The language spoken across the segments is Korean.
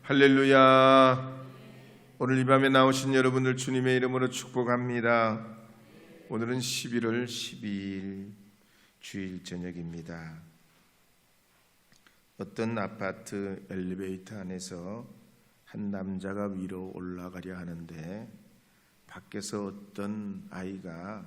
할렐루야. 오늘 이 밤에 나오신 여러분들 주님의 이름으로 축복합니다. 오늘은 11월 12일 주일 저녁입니다. 어떤 아파트 엘리베이터 안에서 한 남자가 위로 올라가려 하는데 밖에서 어떤 아이가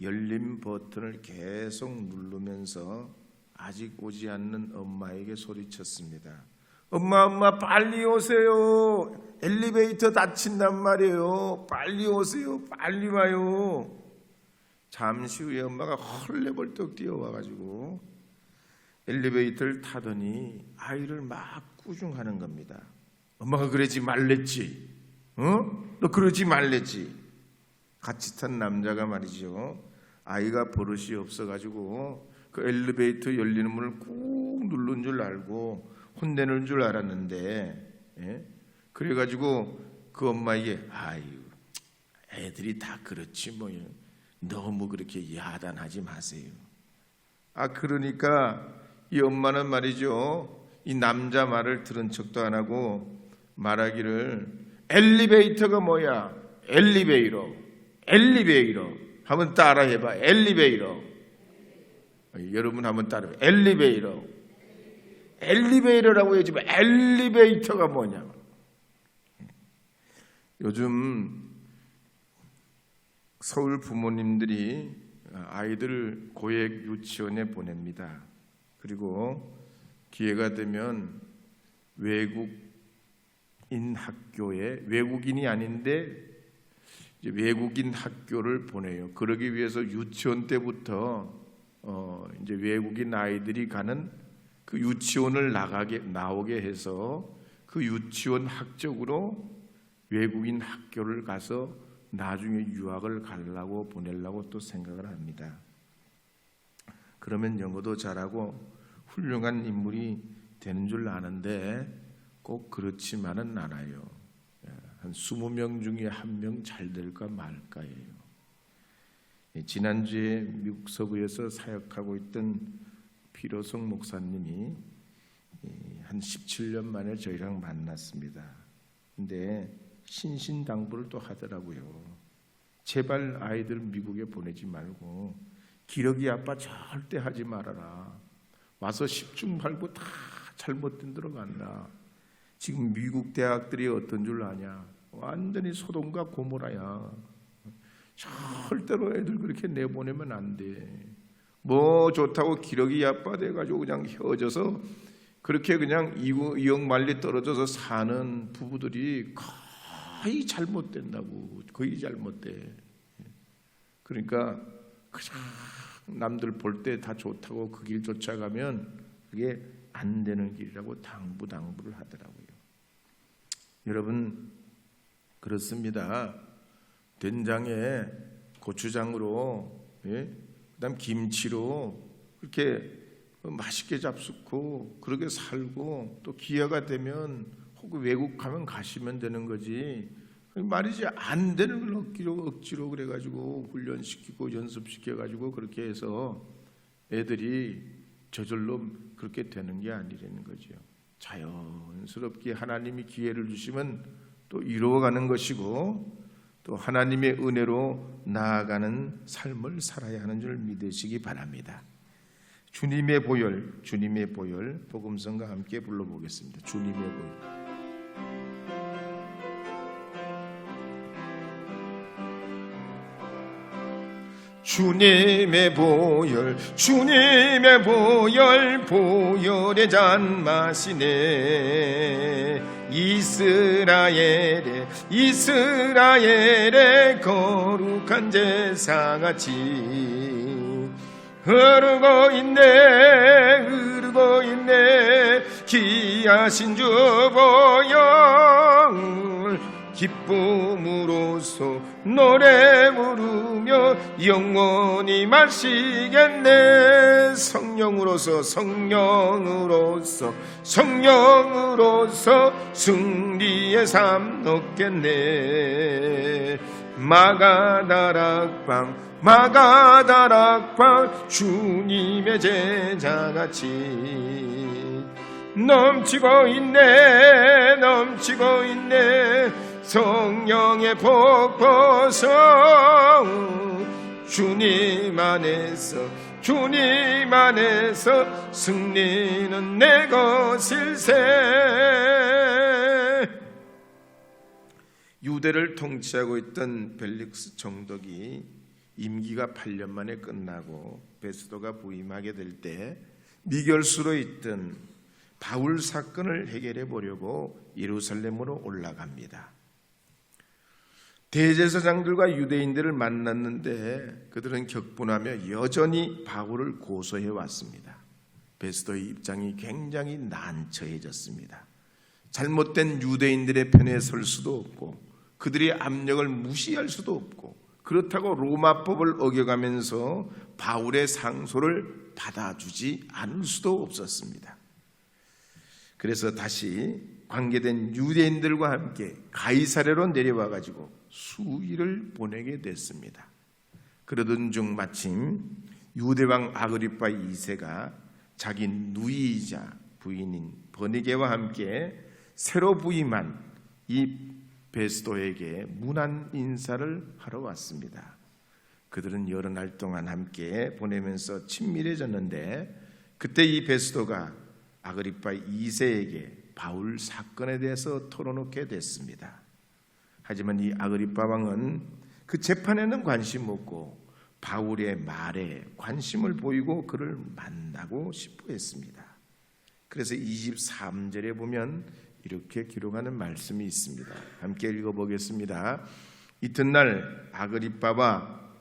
열림 버튼을 계속 누르면서 아직 오지 않는 엄마에게 소리쳤습니다. 엄마 빨리 오세요. 엘리베이터 닫힌단 말이에요. 빨리 오세요. 빨리 와요. 잠시 후에 엄마가 헐레벌떡 뛰어와가지고 엘리베이터를 타더니 아이를 막 꾸중하는 겁니다. 엄마가 그러지 말랬지. 너 그러지 말랬지. 같이 탄 남자가 말이죠. 아이가 버릇이 없어가지고 그 엘리베이터 열리는 문을 꾹 누른 줄 알고 혼내는 줄 알았는데, 그래가지고 그 엄마에게 아유 애들이 다 그렇지 뭐요. 너무 그렇게 야단하지 마세요. 그러니까 이 엄마는 말이죠. 이 남자 말을 들은 척도 안 하고 말하기를 엘리베이터가 뭐야? 엘리베이터 한번 따라해봐. 엘리베이터. 여러분 한번 따라해봐. 엘리베이터라고 해야지 엘리베이터가 뭐냐. 요즘 서울 부모님들이 아이들 고액 유치원에 보냅니다. 그리고 기회가 되면 외국인 학교에, 외국인이 아닌데 이제 외국인 학교를 보내요. 그러기 위해서 유치원 때부터 이제 외국인 아이들이 가는 그 유치원을 나오게 해서 그 유치원 학적으로 외국인 학교를 가서 나중에 유학을 가려고 보내려고 또 생각을 합니다. 그러면 영어도 잘하고 훌륭한 인물이 되는 줄 아는데 꼭 그렇지만은 않아요. 한 20명 중에 1명 잘 될까 말까예요. 지난주에 미국 서부에서 사역하고 있던 피로성 목사님이 한 17년 만에 저희랑 만났습니다. 근데 신신당부를 또 하더라고요. 제발 아이들 미국에 보내지 말고 기러기 아빠 절대 하지 말아라. 와서 10중 팔고 다 잘못된 데로 간다. 지금 미국 대학들이 어떤 줄 아냐? 완전히 소돔과 고모라야. 절대로 애들 그렇게 내보내면 안 돼. 뭐 좋다고 기러기 아빠 돼가지고 그냥 헤어져서 그렇게 그냥 이역만리 떨어져서 사는 부부들이 거의 잘못된다고. 거의 잘못돼. 그러니까 그냥 남들 볼 때 다 좋다고 그 길 쫓아가면 그게 안 되는 길이라고 당부를 하더라고요. 여러분 그렇습니다. 된장에 고추장으로 그다음 김치로 그렇게 맛있게 잡수고 그렇게 살고 또 기회가 되면 혹은 외국 가면 가시면 되는 거지. 말이지 안 되는 걸 억지로 그래가지고 훈련시키고 연습시켜가지고 그렇게 해서 애들이 저절로 그렇게 되는 게 아니라는 거죠. 자연스럽게 하나님이 기회를 주시면 또 이루어가는 것이고 또 하나님의 은혜로 나아가는 삶을 살아야 하는 줄 믿으시기 바랍니다. 주님의 보혈 복음성과 함께 불러보겠습니다. 주님의 보혈. 주님의 보혈 보혈의 잔맛이네. 이스라엘의 거룩한 제사같이 흐르고 있네 귀하신 주 보혈 기쁨으로써 노래 부르며 영원히 마시겠네. 성령으로서 승리의 삶 얻겠네. 마가다락방 주님의 제자같이 넘치고 있네 넘치고 있네 성령의 복보성 주님 안에서 승리는 내 것일세. 유대를 통치하고 있던 벨릭스 총독이 임기가 8년 만에 끝나고 베스도가 부임하게 될 때 미결수로 있던 바울 사건을 해결해 보려고 예루살렘으로 올라갑니다. 대제사장들과 유대인들을 만났는데 그들은 격분하며 여전히 바울을 고소해 왔습니다. 베스도의 입장이 굉장히 난처해졌습니다. 잘못된 유대인들의 편에 설 수도 없고 그들의 압력을 무시할 수도 없고 그렇다고 로마법을 어겨가면서 바울의 상소를 받아주지 않을 수도 없었습니다. 그래서 다시 관계된 유대인들과 함께 가이사랴로 내려와 가지고 수의를 보내게 됐습니다. 그러던 중 마침 유대왕 아그리파 2세가 자기 누이이자 부인인 버니게와 함께 새로 부임한 이 베스도에게 문안 인사를 하러 왔습니다. 그들은 여러 날 동안 함께 보내면서 친밀해졌는데 그때 이 베스도가 아그리파 2세에게 바울 사건에 대해서 털어놓게 됐습니다. 하지만 이 아그리파 왕은 그 재판에는 관심 없고 바울의 말에 관심을 보이고 그를 만나고 싶어 했습니다. 그래서 23절에 보면 이렇게 기록하는 말씀이 있습니다. 함께 읽어보겠습니다. 이튿날 아그리파와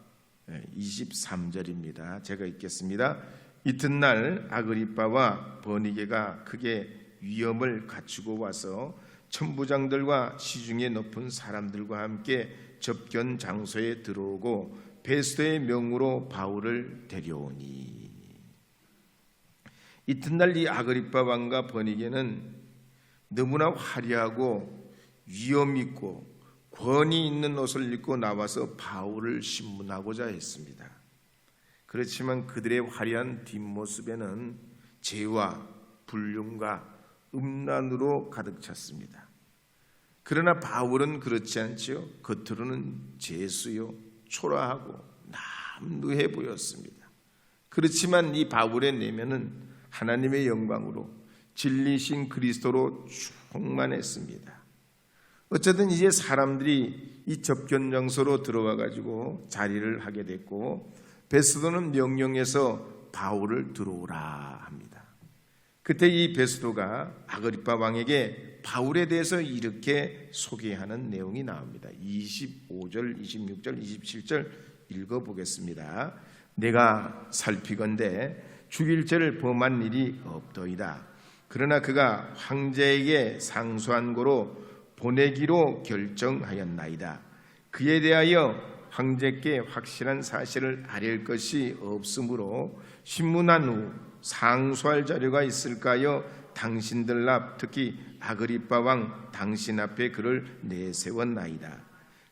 23절입니다. 제가 읽겠습니다. 이튿날 아그리파와 버니게가 크게 위엄을 갖추고 와서 천부장들과 시중에 높은 사람들과 함께 접견 장소에 들어오고 베스도의 명으로 바울을 데려오니 이튿날 이 아그리파 왕과 버니게는 너무나 화려하고 위엄 있고 권위 있는 옷을 입고 나와서 바울을 신문하고자 했습니다. 그렇지만 그들의 화려한 뒷모습에는 죄와 불륜과 음란으로 가득 찼습니다. 그러나 바울은 그렇지 않지요. 겉으로는 재수요 초라하고 남루해 보였습니다. 그렇지만 이 바울의 내면은 하나님의 영광으로 진리신 그리스도로 충만했습니다. 어쨌든 이제 사람들이 이 접견 장소로 들어와 가지고 자리를 하게 됐고 베스도는 명령해서 바울을 들어오라 합니다. 그때 이 베스도가 아그리파 왕에게 바울에 대해서 이렇게 소개하는 내용이 나옵니다. 25절, 26절, 27절 읽어보겠습니다. 내가 살피건대 죽일 죄를 범한 일이 없더이다. 그러나 그가 황제에게 상소한 고로 보내기로 결정하였나이다. 그에 대하여 황제께 확실한 사실을 알릴 것이 없으므로 신문한 후 상소할 자료가 있을까요? 당신들 앞 특히 아그리파 왕 당신 앞에 그를 내세웠나이다.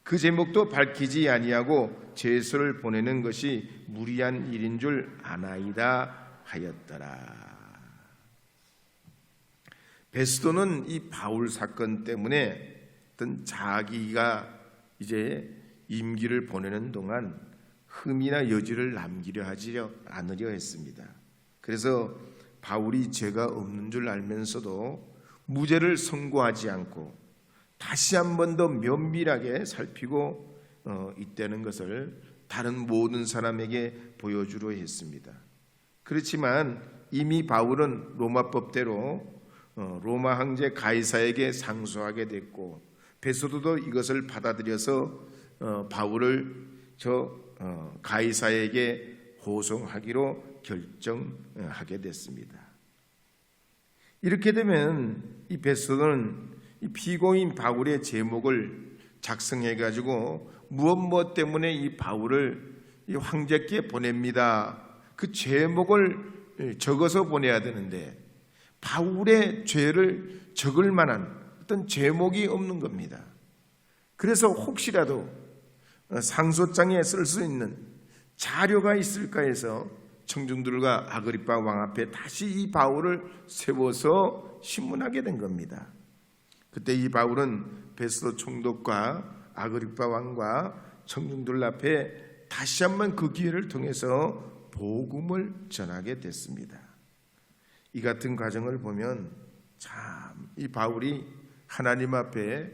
그 제목도 밝히지 아니하고 제소를 보내는 것이 무리한 일인 줄 아나이다 하였더라. 베스도는 이 바울 사건 때문에 어떤 자기가 이제 임기를 보내는 동안 흠이나 여지를 남기려 하지 않으려 했습니다. 그래서 바울이 죄가 없는 줄 알면서도 무죄를 선고하지 않고 다시 한 번 더 면밀하게 살피고 있다는 것을 다른 모든 사람에게 보여주려 했습니다. 그렇지만 이미 바울은 로마법대로 로마 황제 가이사에게 상소하게 됐고 베스도도 이것을 받아들여서 바울을 가이사에게 호송하기로 결정하게 됐습니다. 이렇게 되면 이 베스도는 이 피고인 바울의 제목을 작성해 가지고 무엇 때문에 이 바울을 이 황제께 보냅니다. 그 제목을 적어서 보내야 되는데 바울의 죄를 적을 만한 어떤 제목이 없는 겁니다. 그래서 혹시라도 상소장에 쓸 수 있는 자료가 있을까 해서 청중들과 아그리파 왕 앞에 다시 이 바울을 세워서 신문하게 된 겁니다. 그때 이 바울은 베스도 총독과 아그리파 왕과 청중들 앞에 다시 한번 그 기회를 통해서 복음을 전하게 됐습니다. 이 같은 과정을 보면 참 이 바울이 하나님 앞에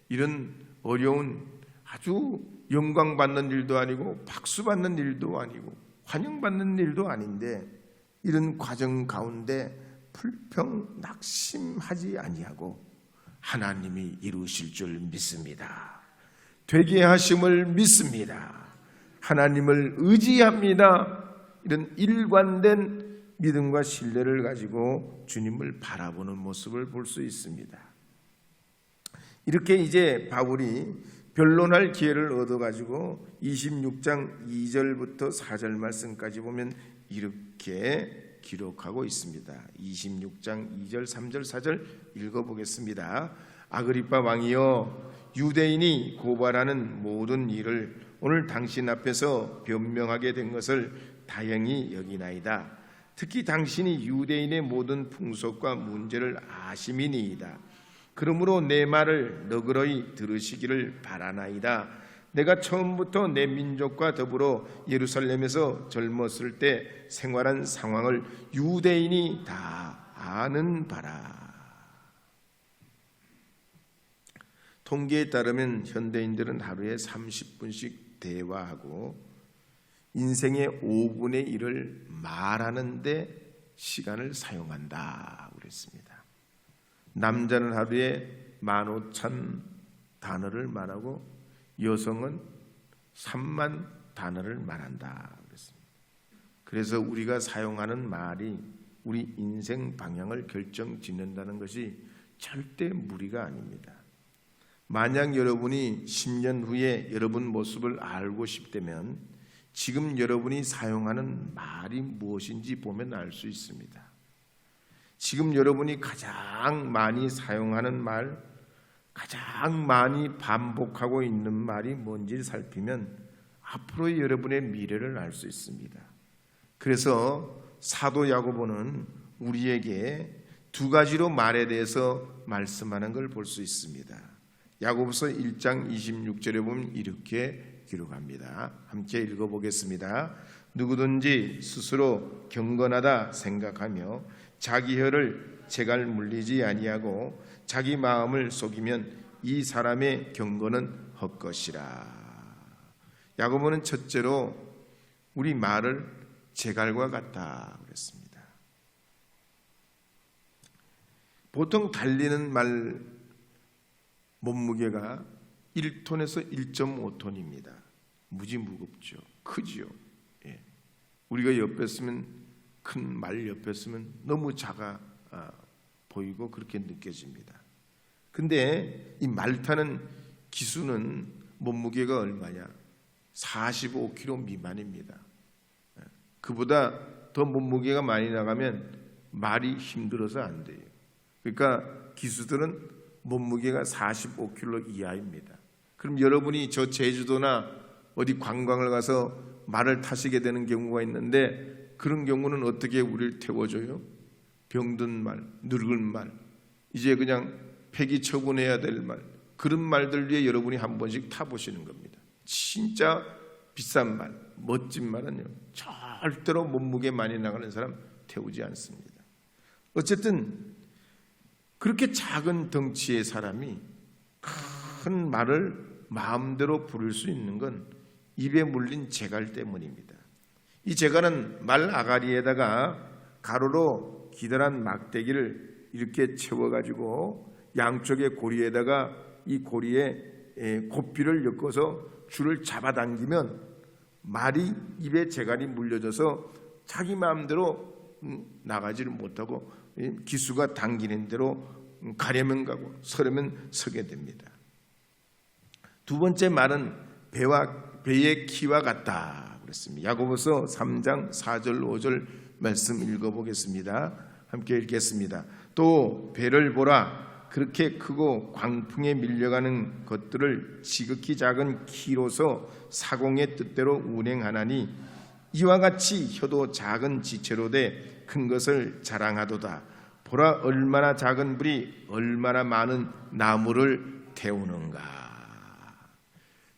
이런 어려운 아주 영광받는 일도 아니고 박수받는 일도 아니고 환영받는 일도 아닌데 이런 과정 가운데 불평 낙심하지 아니하고 하나님이 이루실 줄 믿습니다. 되게 하심을 믿습니다. 하나님을 의지합니다. 이런 일관된 믿음과 신뢰를 가지고 주님을 바라보는 모습을 볼 수 있습니다. 이렇게 이제 바울이 변론할 기회를 얻어가지고 26장 2절부터 4절 말씀까지 보면 이렇게 기록하고 있습니다. 26장 2절, 3절, 4절 읽어보겠습니다. 아그리파 왕이여, 유대인이 고발하는 모든 일을 오늘 당신 앞에서 변명하게 된 것을 다행히 여기나이다. 특히 당신이 유대인의 모든 풍속과 문제를 아심이니이다. 그러므로 내 말을 너그러이 들으시기를 바라나이다. 내가 처음부터 내 민족과 더불어 예루살렘에서 젊었을 때 생활한 상황을 유대인이 다 아는 바라. 통계에 따르면 현대인들은 하루에 30분씩 대화하고 인생의 5분의 1을 말하는 데 시간을 사용한다 그랬습니다. 남자는 하루에 15,000 단어를 말하고 여성은 3만 단어를 말한다 그랬습니다. 그래서 우리가 사용하는 말이 우리 인생 방향을 결정짓는다는 것이 절대 무리가 아닙니다. 만약 여러분이 10년 후에 여러분 모습을 알고 싶다면 지금 여러분이 사용하는 말이 무엇인지 보면 알 수 있습니다. 지금 여러분이 가장 많이 사용하는 말, 가장 많이 반복하고 있는 말이 뭔지 살피면 앞으로의 여러분의 미래를 알 수 있습니다. 그래서 사도 야고보는 우리에게 두 가지로 말에 대해서 말씀하는 걸 볼 수 있습니다. 야고보서 1장 26절에 보면 이렇게 기록합니다. 함께 읽어보겠습니다. 누구든지 스스로 경건하다 생각하며 자기 혀를 재갈 물리지 아니하고 자기 마음을 속이면 이 사람의 경건은 헛것이라. 야고보는 첫째로 우리 말을 재갈과 같다 그랬습니다. 보통 달리는 말 몸무게가 1톤에서 1.5톤입니다. 무지 무겁죠. 크지요. 예. 우리가 옆에 쓰면 큰 말 옆에 쓰면 너무 작아 보이고 그렇게 느껴집니다. 근데 이 말 타는 기수는 몸무게가 얼마냐? 45kg 미만입니다. 그보다 더 몸무게가 많이 나가면 말이 힘들어서 안 돼요. 그러니까 기수들은 몸무게가 45kg 이하입니다. 그럼 여러분이 저 제주도나 어디 관광을 가서 말을 타시게 되는 경우가 있는데 그런 경우는 어떻게 우리를 태워줘요? 병든 말, 늙은 말, 이제 그냥 폐기 처분해야 될 말, 그런 말들 위에 여러분이 한 번씩 타보시는 겁니다. 진짜 비싼 말, 멋진 말은요 절대로 몸무게 많이 나가는 사람 태우지 않습니다. 어쨌든 그렇게 작은 덩치의 사람이 큰 말을 마음대로 부를 수 있는 건 입에 물린 재갈 때문입니다. 이 재갈은 말 아가리에다가 가로로 기다란 막대기를 이렇게 채워가지고 양쪽의 고리에다가 이 고리에 고삐를 엮어서 줄을 잡아당기면 말이 입에 재갈이 물려져서 자기 마음대로 나가지를 못하고 기수가 당기는 대로 가려면 가고 서려면 서게 됩니다. 두 번째 말은 배의 키와 같다 그랬습니다. 야고보서 3장 4절 5절 말씀 읽어보겠습니다. 함께 읽겠습니다. 또 배를 보라. 그렇게 크고 광풍에 밀려가는 것들을 지극히 작은 키로서 사공의 뜻대로 운행하나니 이와 같이 혀도 작은 지체로 돼 큰 것을 자랑하도다. 보라, 얼마나 작은 불이 얼마나 많은 나무를 태우는가.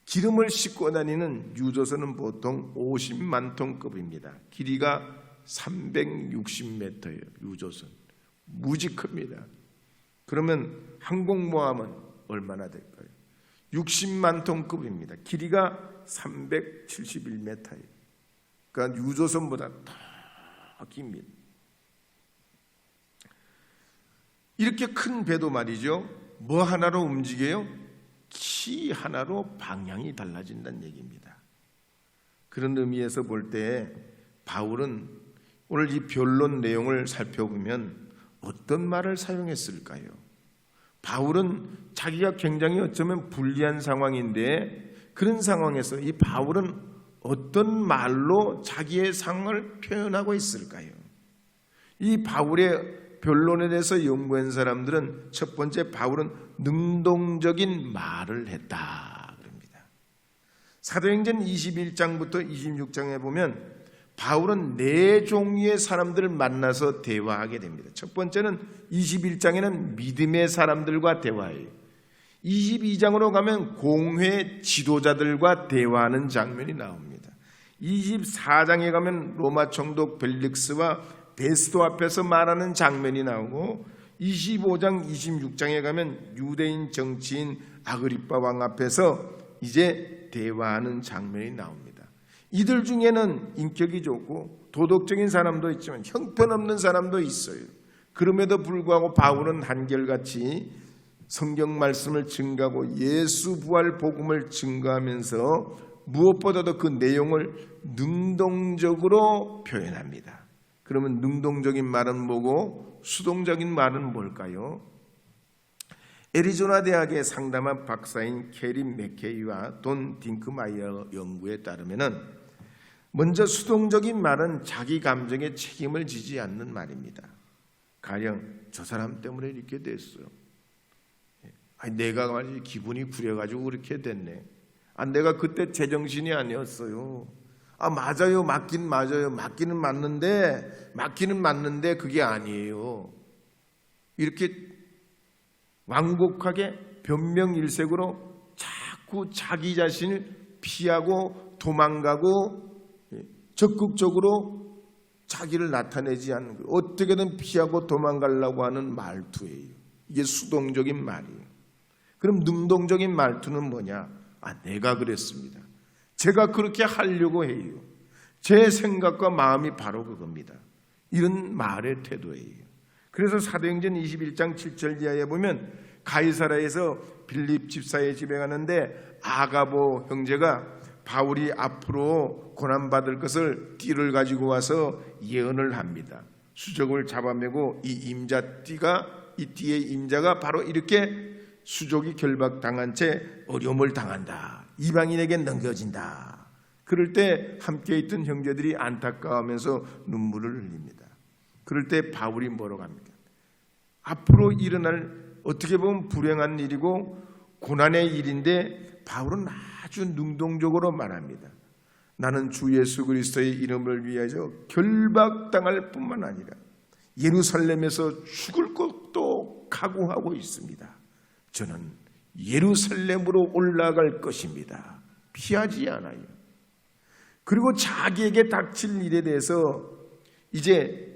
기름을 싣고 다니는 유조선은 보통 50만 톤급입니다. 길이가 360m예요. 유조선 무지 큽니다. 그러면 항공모함은 얼마나 될까요? 60만 톤급입니다. 길이가 371m예요. 그러니까 유조선보다 더 깁니다. 이렇게 큰 배도 말이죠, 뭐 하나로 움직여요? 키 하나로 방향이 달라진다는 얘기입니다. 그런 의미에서 볼 때 바울은 오늘 이 변론 내용을 살펴보면 어떤 말을 사용했을까요? 바울은 자기가 굉장히 어쩌면 불리한 상황인데, 그런 상황에서 이 바울은 어떤 말로 자기의 상황을 표현하고 있을까요? 이 바울의 변론에 대해서 연구한 사람들은 첫 번째, 바울은 능동적인 말을 했다 그럽니다. 사도행전 21장부터 26장에 보면 바울은 네 종류의 사람들을 만나서 대화하게 됩니다. 첫 번째는 21장에는 믿음의 사람들과 대화해요. 22장으로 가면 공회 지도자들과 대화하는 장면이 나옵니다. 24장에 가면 로마 총독 벨릭스와 베스도 앞에서 말하는 장면이 나오고, 25장 26장에 가면 유대인 정치인 아그리빠 왕 앞에서 이제 대화하는 장면이 나옵니다. 이들 중에는 인격이 좋고 도덕적인 사람도 있지만 형편없는 사람도 있어요. 그럼에도 불구하고 바울은 한결같이 성경 말씀을 증거하고 예수 부활 복음을 증거하면서 무엇보다도 그 내용을 능동적으로 표현합니다. 그러면 능동적인 말은 뭐고 수동적인 말은 뭘까요? 애리조나 대학의 상담한 박사인 캐린 맥케이와 돈 딩크마이어 연구에 따르면은 먼저 수동적인 말은 자기 감정에 책임을 지지 않는 말입니다. 가령 저 사람 때문에 이렇게 됐어요. 아니, 내가 말이지 기분이 구려가지고 그렇게 됐네. 내가 그때 제정신이 아니었어요. 맞아요. 맞긴 맞아요. 맞기는 맞는데 그게 아니에요. 이렇게 완곡하게 변명일색으로 자꾸 자기 자신을 피하고 도망가고 적극적으로 자기를 나타내지 않는 거예요. 어떻게든 피하고 도망가려고 하는 말투예요. 이게 수동적인 말이에요. 그럼 능동적인 말투는 뭐냐? 내가 그랬습니다. 제가 그렇게 하려고 해요. 제 생각과 마음이 바로 그겁니다. 이런 말의 태도예요. 그래서 사도행전 21장 7절 이하에 보면 가이사라에서 빌립 집사의 집에 가는데 아가보 형제가 바울이 앞으로 고난받을 것을 띠를 가지고 와서 예언을 합니다. 수족을 잡아매고 이 띠의 임자가 바로 이렇게 수족이 결박당한 채 어려움을 당한다. 이방인에게 넘겨진다. 그럴 때 함께 있던 형제들이 안타까워하면서 눈물을 흘립니다. 그럴 때 바울이 뭐라고 합니까? 앞으로 일어날 어떻게 보면 불행한 일이고 고난의 일인데 바울은 아주 능동적으로 말합니다. 나는 주 예수 그리스도의 이름을 위하여 결박당할 뿐만 아니라 예루살렘에서 죽을 것도 각오하고 있습니다. 저는 예루살렘으로 올라갈 것입니다. 피하지 않아요. 그리고 자기에게 닥칠 일에 대해서 이제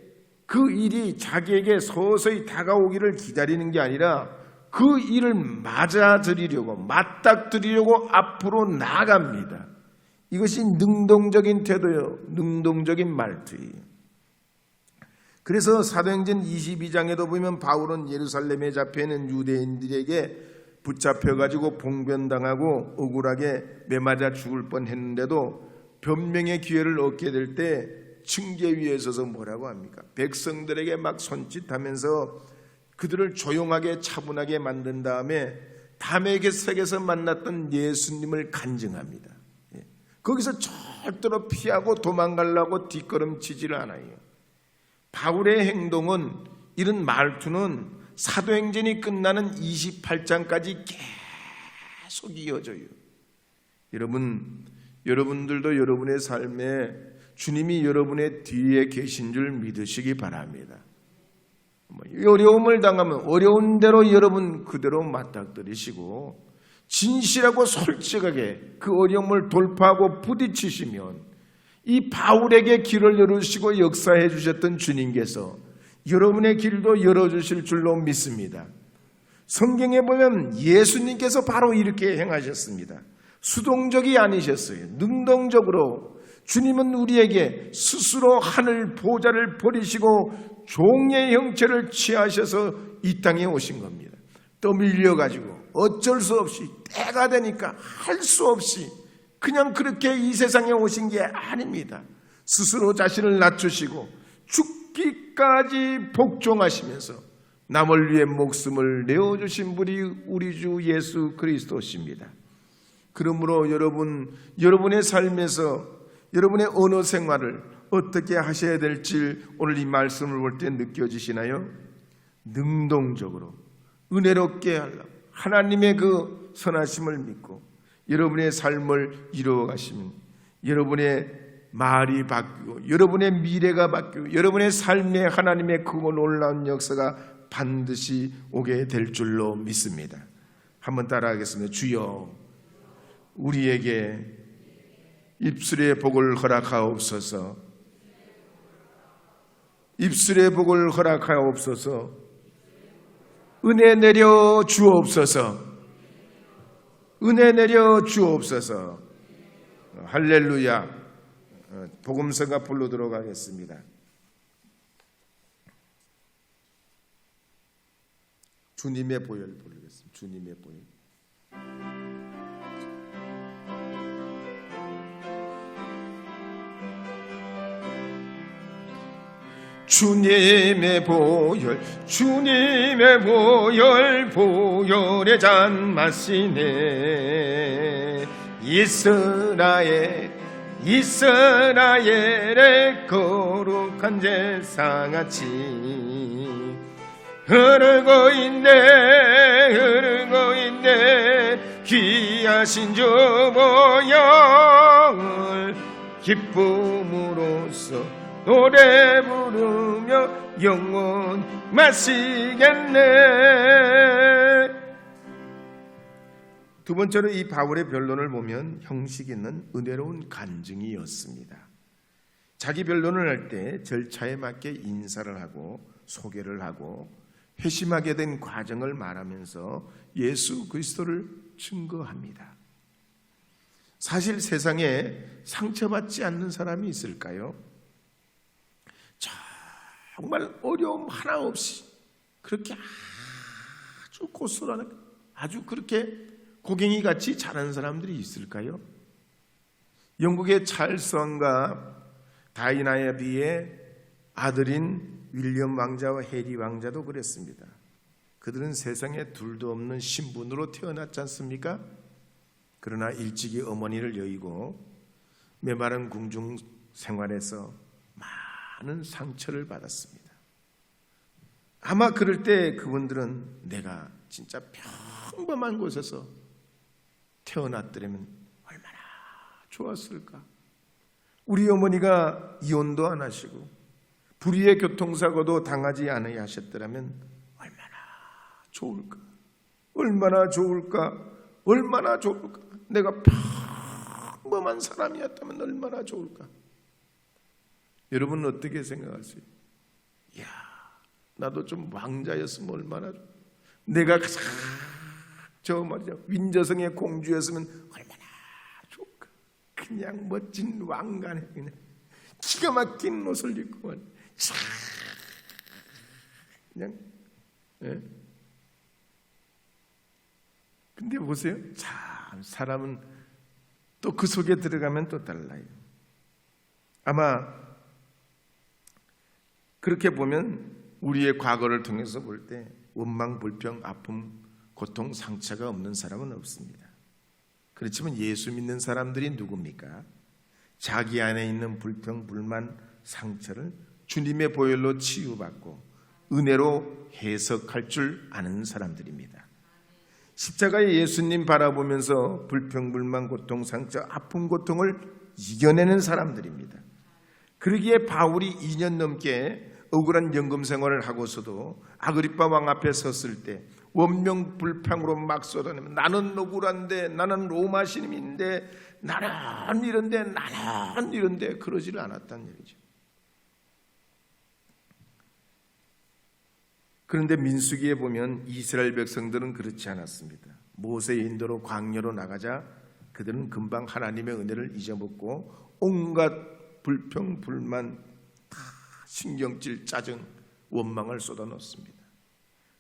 그 일이 자기에게 서서히 다가오기를 기다리는 게 아니라 그 일을 맞닥뜨리려고 앞으로 나아갑니다. 이것이 능동적인 태도예요. 능동적인 말투예요. 그래서 사도행전 22장에도 보면 바울은 예루살렘에 잡혀있는 유대인들에게 붙잡혀가지고 봉변당하고 억울하게 매맞아 죽을 뻔했는데도 변명의 기회를 얻게 될 때 층계 위에 서서 뭐라고 합니까? 백성들에게 막 손짓하면서 그들을 조용하게 차분하게 만든 다음에 다메섹에서 만났던 예수님을 간증합니다. 거기서 절대로 피하고 도망가려고 뒷걸음치지를 않아요. 바울의 행동은, 이런 말투는 사도행전이 끝나는 28장까지 계속 이어져요. 여러분들도 여러분의 삶에 주님이 여러분의 뒤에 계신 줄 믿으시기 바랍니다. 어려움을 당하면 어려운 대로 여러분 그대로 맞닥뜨리시고 진실하고 솔직하게 그 어려움을 돌파하고 부딪히시면 이 바울에게 길을 열으시고 역사해 주셨던 주님께서 여러분의 길도 열어주실 줄로 믿습니다. 성경에 보면 예수님께서 바로 이렇게 행하셨습니다. 수동적이 아니셨어요. 능동적으로 주님은 우리에게 스스로 하늘 보좌를 버리시고 종의 형체를 취하셔서 이 땅에 오신 겁니다. 떠밀려가지고 어쩔 수 없이 때가 되니까 할 수 없이 그냥 그렇게 이 세상에 오신 게 아닙니다. 스스로 자신을 낮추시고 죽기까지 복종하시면서 남을 위해 목숨을 내어주신 분이 우리 주 예수 그리스도십니다. 그러므로 여러분의 삶에서 여러분의 언어 생활을 어떻게 하셔야 될지 오늘 이 말씀을 볼 때 느껴지시나요? 능동적으로 은혜롭게 하려고 하나님의 그 선하심을 믿고 여러분의 삶을 이루어가시면 여러분의 말이 바뀌고 여러분의 미래가 바뀌고 여러분의 삶에 하나님의 크고 놀라운 역사가 반드시 오게 될 줄로 믿습니다. 한번 따라하겠습니다. 주여 우리에게 입술의 복을 허락하옵소서. 입술의 복을 허락하옵소서. 은혜 내려 주옵소서. 은혜 내려 주옵소서. 할렐루야. 복음서가 부르도록 하겠습니다. 주님의 보혈 부르겠습니다. 주님의 보혈. 주님의 보혈, 주님의 보혈, 보혈의 잔 마시네. 이스라엘의 거룩한 제사같이 흐르고 있네 귀하신 주 보혈 기쁨으로써 노래 부르며 영원 마시겠네. 두 번째로 이 바울의 변론을 보면 형식 있는 은혜로운 간증이었습니다. 자기 변론을 할 때 절차에 맞게 인사를 하고 소개를 하고 회심하게 된 과정을 말하면서 예수 그리스도를 증거합니다. 사실 세상에 상처받지 않는 사람이 있을까요? 정말 어려움 하나 없이 그렇게 아주 고스란하게 아주 그렇게 고갱이 같이 자란 사람들이 있을까요? 영국의 찰스 왕과 다이나에 비해 아들인 윌리엄 왕자와 해리 왕자도 그랬습니다. 그들은 세상에 둘도 없는 신분으로 태어났지 않습니까? 그러나 일찍이 어머니를 여의고 메마른 궁중 생활에서 많은 상처를 받았습니다. 아마 그럴 때 그분들은 내가 진짜 평범한 곳에서 태어났더라면 얼마나 좋았을까. 우리 어머니가 이혼도 안 하시고 불의의 교통사고도 당하지 않으려 하셨더라면 얼마나 좋을까. 얼마나 좋을까. 얼마나 좋을까. 내가 평범한 사람이었다면 얼마나 좋을까. 여러분은 어떻게 생각하세요? 이야, 나도 좀 왕자였으면 얼마나 좋을까. 내가 저 말이야 윈저성의 공주였으면 얼마나 좋을까. 그냥 멋진 왕관에 그냥 기가 막힌 옷을 입고 그냥 예. 근데 보세요. 참 사람은 또 그 속에 들어가면 또 달라요. 아마 그렇게 보면 우리의 과거를 통해서 볼 때 원망, 불평, 아픔, 고통, 상처가 없는 사람은 없습니다. 그렇지만 예수 믿는 사람들이 누굽니까? 자기 안에 있는 불평, 불만, 상처를 주님의 보혈로 치유받고 은혜로 해석할 줄 아는 사람들입니다. 십자가의 예수님 바라보면서 불평, 불만, 고통, 상처, 아픔, 고통을 이겨내는 사람들입니다. 그러기에 바울이 2년 넘게 억울한 연금 생활을 하고서도 아그리빠 왕 앞에 섰을 때 원명 불평으로 막 쏟아내면 나는 억울한데, 나는 로마 시민인데, 나는 이런데 그러지를 않았다는 얘기죠. 그런데 민수기에 보면 이스라엘 백성들은 그렇지 않았습니다. 모세의 인도로 광야로 나가자 그들은 금방 하나님의 은혜를 잊어먹고 온갖 불평, 불만, 다 신경질, 짜증, 원망을 쏟아놓습니다.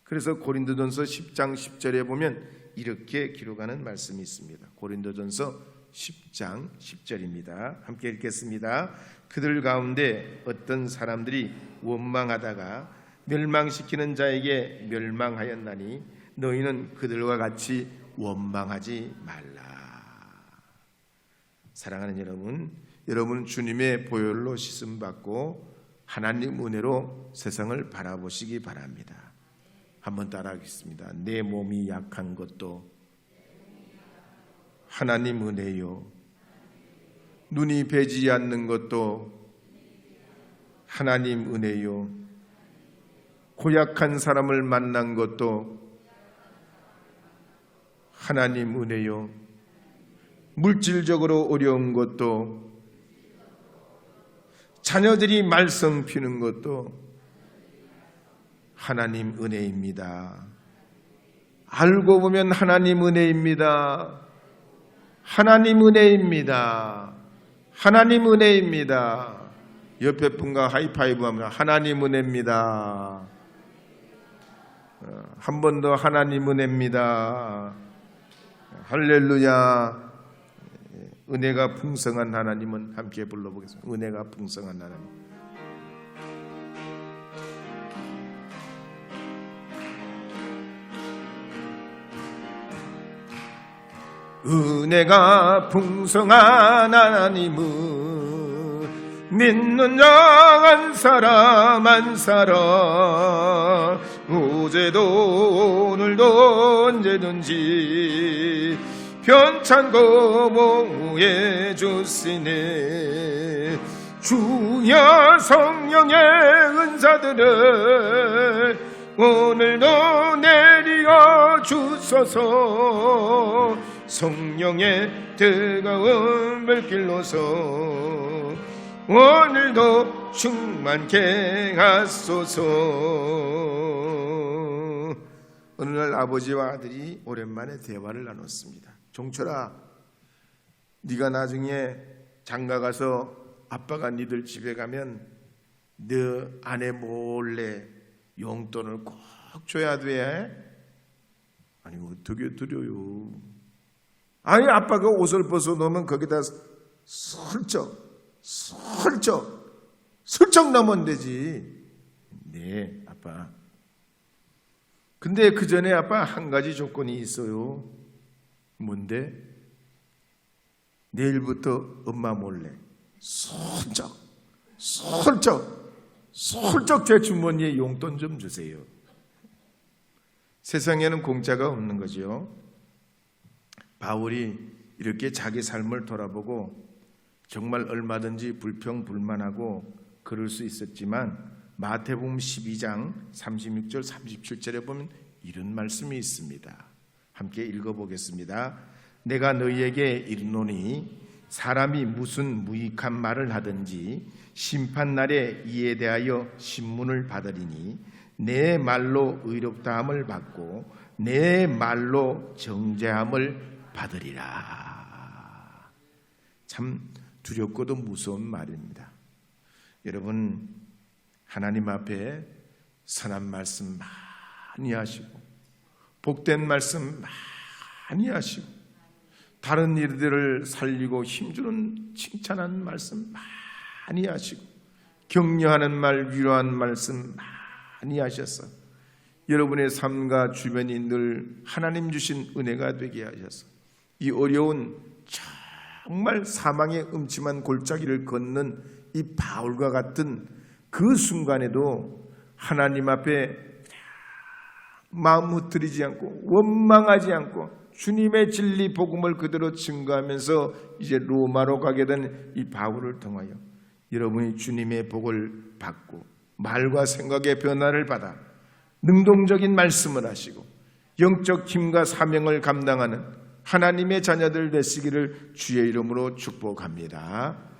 그래서 고린도전서 10장 10절에 보면 이렇게 기록하는 말씀이 있습니다. 고린도전서 10장 10절입니다. 함께 읽겠습니다. 그들 가운데 어떤 사람들이 원망하다가 멸망시키는 자에게 멸망하였나니 너희는 그들과 같이 원망하지 말라. 사랑하는 여러분, 여러분은 주님의 보혈로 씻음받고 하나님 은혜로 세상을 바라보시기 바랍니다. 한번 따라하겠습니다. 내 몸이 약한 것도 하나님 은혜요, 눈이 배지 않는 것도 하나님 은혜요, 고약한 사람을 만난 것도 하나님 은혜요, 물질적으로 어려운 것도, 자녀들이 말썽 피는 것도 하나님 은혜입니다. 알고 보면 하나님 은혜입니다. 하나님 은혜입니다. 하나님 은혜입니다. 옆에 분과 하이파이브 하면 하나님 은혜입니다. 한 번 더 하나님 은혜입니다. 할렐루야. 은혜가 풍성한 하나님은 함께 불러보겠습니다. 은혜가 풍성한 하나님. 은혜가 풍성한 하나님은 믿는 자 한 사람 한 사람 어제도 오늘도 언제든지 편찬고 모해 주시네. 주여 성령의 은사들을 오늘도 내리어 주소서. 성령의 뜨거운 불길로서 오늘도 충만케 하소서. 어느 날 아버지와 아들이 오랜만에 대화를 나눴습니다. 종철아, 네가 나중에 장가 가서 아빠가 니들 집에 가면 너 아내 몰래 용돈을 꼭 줘야 돼. 아니 어떻게 드려요? 아니 아빠가 옷을 벗어놓으면 거기다 슬쩍 넣으면 되지. 네 아빠. 근데 그 전에 아빠 한 가지 조건이 있어요. 뭔데? 내일부터 엄마 몰래 슬쩍 제 주머니에 용돈 좀 주세요. 세상에는 공짜가 없는 거죠. 바울이 이렇게 자기 삶을 돌아보고 정말 얼마든지 불평불만하고 그럴 수 있었지만 마태복음 12장 36절 37절에 보면 이런 말씀이 있습니다. 함께 읽어보겠습니다. 내가 너희에게 이르노니 사람이 무슨 무익한 말을 하든지 심판날에 이에 대하여 신문을 받으리니 내 말로 의롭다함을 받고 내 말로 정죄함을 받으리라. 참 두렵고도 무서운 말입니다. 여러분, 하나님 앞에 선한 말씀 많이 하시고 복된 말씀 많이 하시고 다른 일들을 살리고 힘주는 칭찬하는 말씀 많이 하시고 격려하는 말, 위로하는 말씀 많이 하셔서 여러분의 삶과 주변이 늘 하나님 주신 은혜가 되게 하셔서 이 어려운 정말 사망의 음침한 골짜기를 걷는 이 바울과 같은 그 순간에도 하나님 앞에 마음 흐트리지 않고 원망하지 않고 주님의 진리 복음을 그대로 증거하면서 이제 로마로 가게 된 이 바울을 통하여 여러분이 주님의 복을 받고 말과 생각의 변화를 받아 능동적인 말씀을 하시고 영적 힘과 사명을 감당하는 하나님의 자녀들 되시기를 주의 이름으로 축복합니다.